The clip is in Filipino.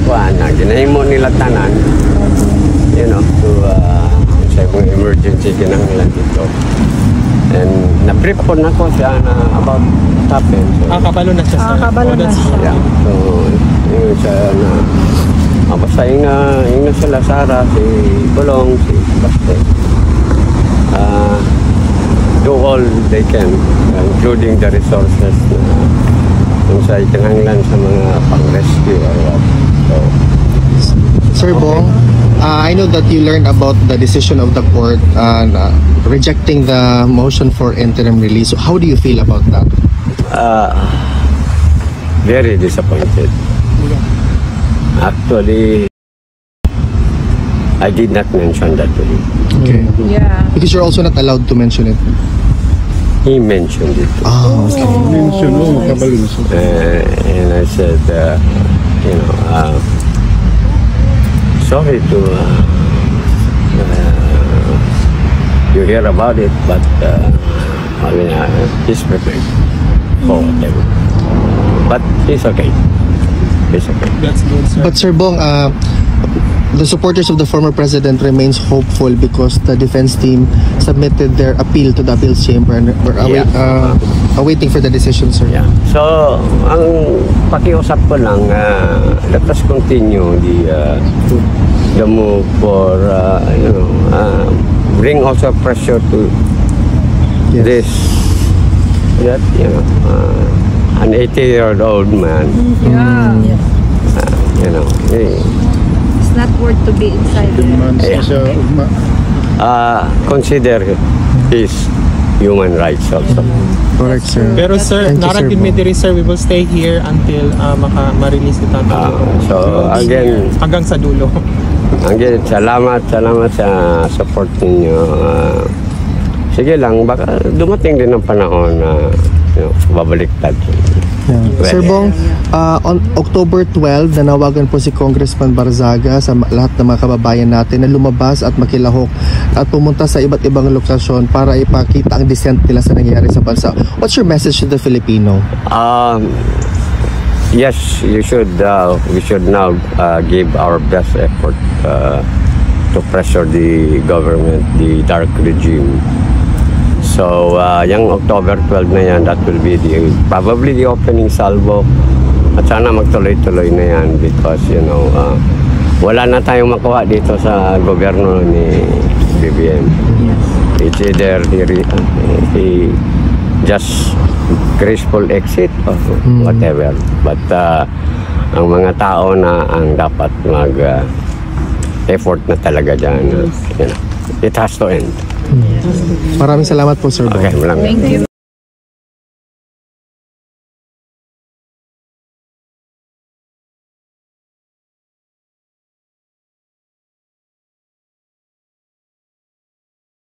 kuan na ginahimo nila tanan, you know, to sa mga emergency kinahanglan dito. And na-brief po na ko siya na about what happened. So, kabalo na siya, sir. Kabalo na siya. yeah. So, yun siya na basta inga sila Sara, si Kulong, si Baste. Do all they can, including the resources kung sa ikinahanglan sa mga pang-rescue or what. So, Sir Bong, I know that you learned about the decision of the court rejecting the motion for interim release. So how do you feel about that? very disappointed. Actually, I did not mention that to him. Okay. Yeah. Because you're also not allowed to mention it. He mentioned it. Oh, okay. And I said, you know, sorry to you hear about it, but I mean, he's prepared for whatever. But he's okay. He's okay. That's good, sir. But Sir Bong, the supporters of the former president remains hopeful because the defense team submitted their appeal to the appeals chamber and we're awaiting for the decision, sir. Yeah. So, ang pakiusap ko lang, let us continue the move for, you know, bring also pressure to Yes. this, that, you know, an 80-year-old man, Yeah. you know, It's not worth to be inside there. consider his human rights also. Correct, sir. Pero sir, Thank you, Sir Bong. Bong, sir, we will stay here until ma-release ito. So, again, hanggang sa dulo. again, salamat sa support ninyo. Sige lang, baka dumating din ang panahon na you know, babaliktad. Yeah. Well, Sir Bong, on October 12, nanawagan po si Congressman Barzaga sa lahat ng mga kababayan natin na lumabas at makilahok at pumunta sa iba't ibang lokasyon para ipakita ang dissent nila sa nangyayari sa bansa. What's your message to the Filipino? Yes, we should now give our best effort to pressure the government, the dark regime. So, yung October 12 na yan, that will be probably the opening salvo. At sana magtuloy-tuloy na yan because, you know, wala na tayong makuha dito sa gobyerno ni BBM. It's either he just graceful exit or whatever. But ang mga tao na ang dapat mag-effort na talaga dyan, you know, it has to end. Maraming salamat po, Sir Bong. Okay, maraming. Thank you.